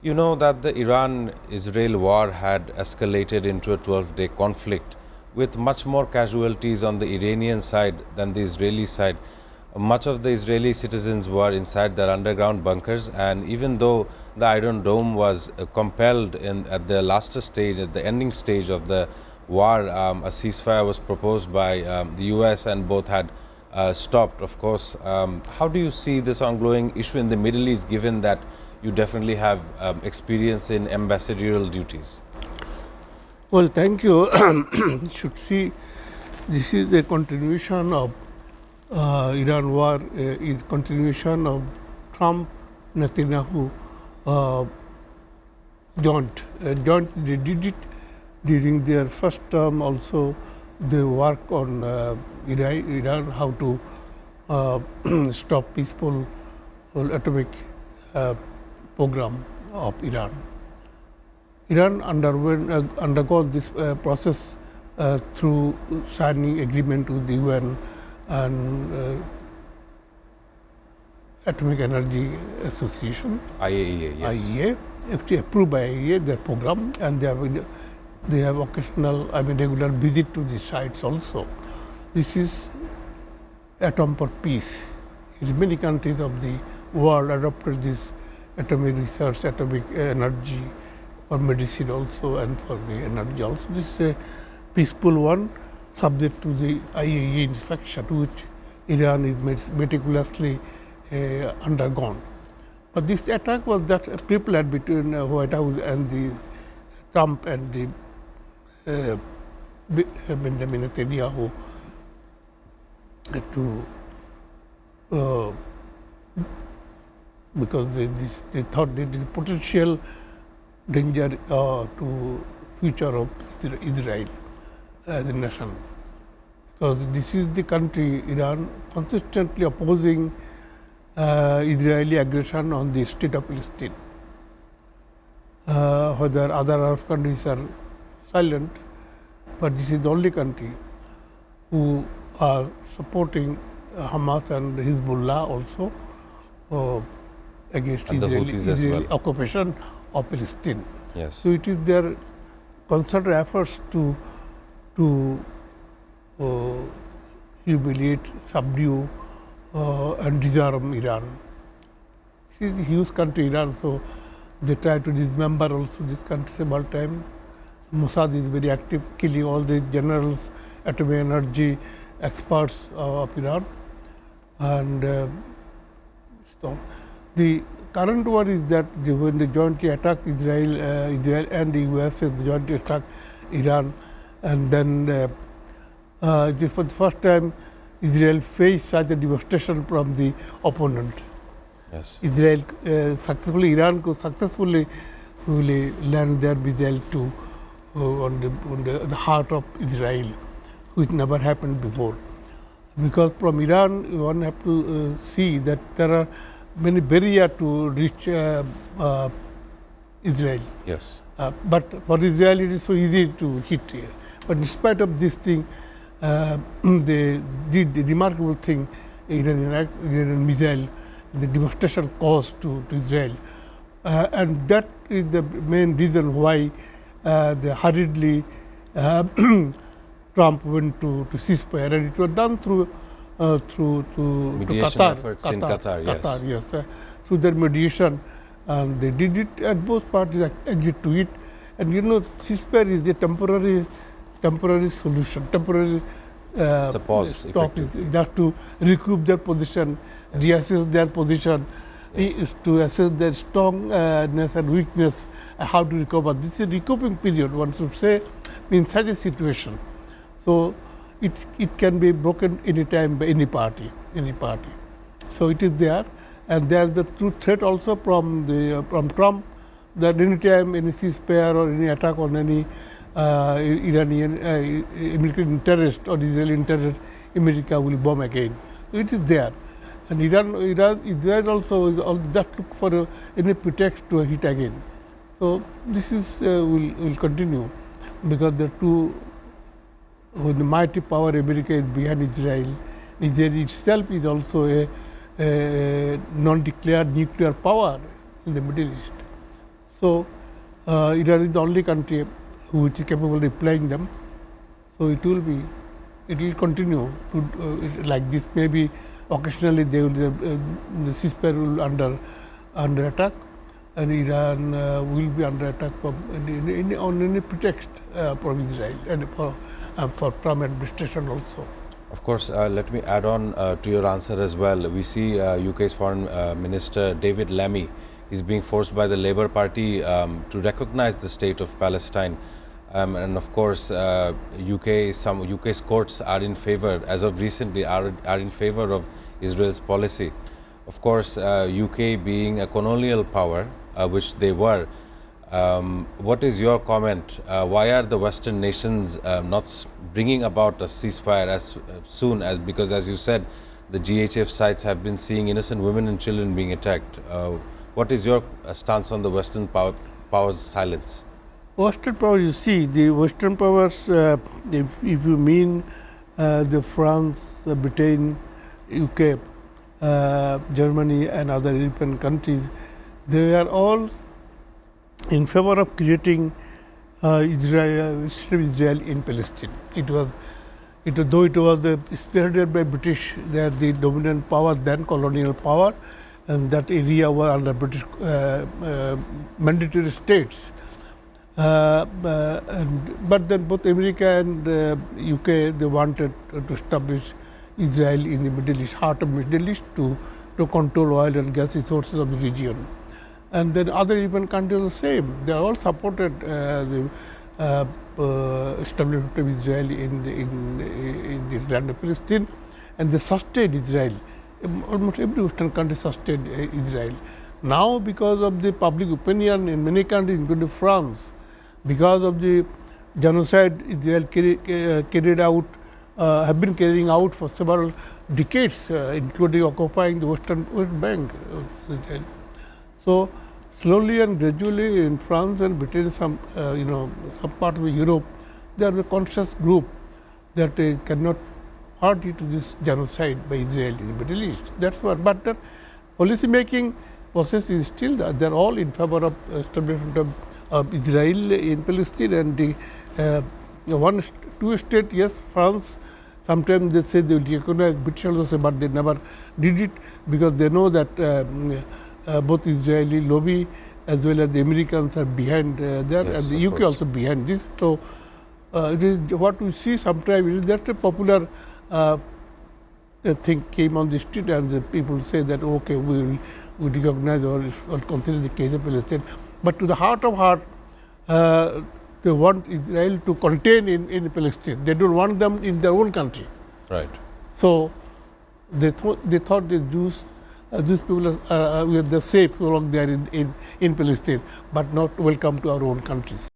You know that the Iran-Israel war had escalated into a 12-day conflict with much more casualties on the Iranian side than the Israeli side. Much of the Israeli citizens were inside their underground bunkers, and even though the Iron Dome was compelled at the last stage, at the ending stage of the war, a ceasefire was proposed by the US and both had stopped, of course. How do you see this ongoing issue in the Middle East, given that you definitely have experience in ambassadorial duties? Well, thank you. You should see this is a continuation of Iran war, is continuation of Trump Netanyahu joint. They did it during their first term. Also, they work on Iran how to stop peaceful atomic program of Iran. Iran undergone this process through signing agreement with the UN and Atomic Energy Association, IAEA, yes. IAEA, actually approved by IAEA their program, and they have occasional, regular visit to the sites also. This is atom for peace. Many countries of the world adopted this atomic research, atomic energy for medicine also and for the energy also. This is a peaceful one subject to the IAEA inspection, which Iran is meticulously undergone. But this attack was that pre-planned between White House and the Trump and the Benjamin Netanyahu to because they thought there is potential danger to future of Israel as a nation. Because this is the country, Iran, consistently opposing Israeli aggression on the state of Palestine. Whether other Arab countries are silent, but this is the only country who are supporting Hamas and Hezbollah also against Israeli occupation of Palestine. Yes. So it is their concerted efforts to humiliate, subdue, and disarm Iran. This is a huge country, Iran, so they try to dismember also this country several times. Mossad is very active, killing all the generals, atomic energy experts of Iran. And so the current one is that when they jointly attack Israel and the US jointly attack Iran, and then for the first time Israel faced such a devastation from the opponent. Yes. Israel Iran could successfully land their missile to on the heart of Israel, which never happened before. Because from Iran, one have to see that there are many barriers to reach Israel. Yes. But for Israel, it is so easy to hit here. But in spite of this thing, they did the remarkable thing, Iranian missile, the devastation caused to Israel. And that is the main reason why they hurriedly Trump went to ceasefire, and it was done through mediation Qatar, efforts in Qatar, yes, through their mediation, and they did it, and both parties agreed to it. And you know, ceasefire is a temporary solution, temporary it's a pause, stop, just to recoup their position, reassess their position, is to assess their strongness and weakness, how to recover. This is a recouping period, one should say, in such a situation. So it can be broken any time by any party. So it is there, and there is the true threat also from Trump that any time any ceasefire or any attack on any Iranian American interest or Israeli interest, America will bomb again. So it is there, and Israel also is just look for any pretext to hit again. So this is will continue, because the two, when the mighty power America is behind Israel, Israel itself is also a non-declared nuclear power in the Middle East. So, Iran is the only country which is capable of replying them. So, it will continue to like this. Maybe occasionally they will the ceasefire will under attack, and Iran will be under attack from on any pretext from Israel and for Trump administration also. Of course, let me add on to your answer as well. We see UK's Foreign Minister David Lammy is being forced by the Labour Party to recognize the state of Palestine. And of course, UK's courts are in favor, as of recently, are in favor of Israel's policy. Of course, UK being a colonial power, which they were, what is your comment? Why are the Western nations not bringing about a ceasefire as soon as, because as you said, the GHF sites have been seeing innocent women and children being attacked. What is your stance on the Western powers' silence? Western powers, you see, the Western powers, if you mean the France, Britain, UK, Germany and other European countries, they are all in favor of creating Israel in Palestine. Though it was spearheaded by British, they are the dominant power, then colonial power, and that area was under British mandatory states. But then both America and UK, they wanted to establish Israel in the Middle East, heart of Middle East, to control oil and gas resources of the region. And then other European countries the same. They all supported the establishment of Israel in the land of Palestine, and they sustained Israel. Almost every Western country sustained Israel. Now, because of the public opinion in many countries, including France, because of the genocide Israel carried out, have been carrying out for several decades, including occupying the West Bank. So, slowly and gradually in France and Britain, some part of Europe, there is a conscious group that cannot party to this genocide by Israel in the Middle East. That's what. But the policy making process is still there. They are all in favor of establishment of Israel in Palestine, and the two state. Yes, France. Sometimes they say they will recognize British also, but they never did it because they know that both Israeli lobby as well as the Americans are behind there, yes, and the UK also behind this. So, it is what we see sometimes is that a popular thing came on the street, and the people say that okay, we recognize or consider the case of Palestine. But to the heart of heart, they want Israel to contain in Palestine. They don't want them in their own country. Right. So, they thought the Jews, these people are safe so long they are in Palestine, but not welcome to our own countries.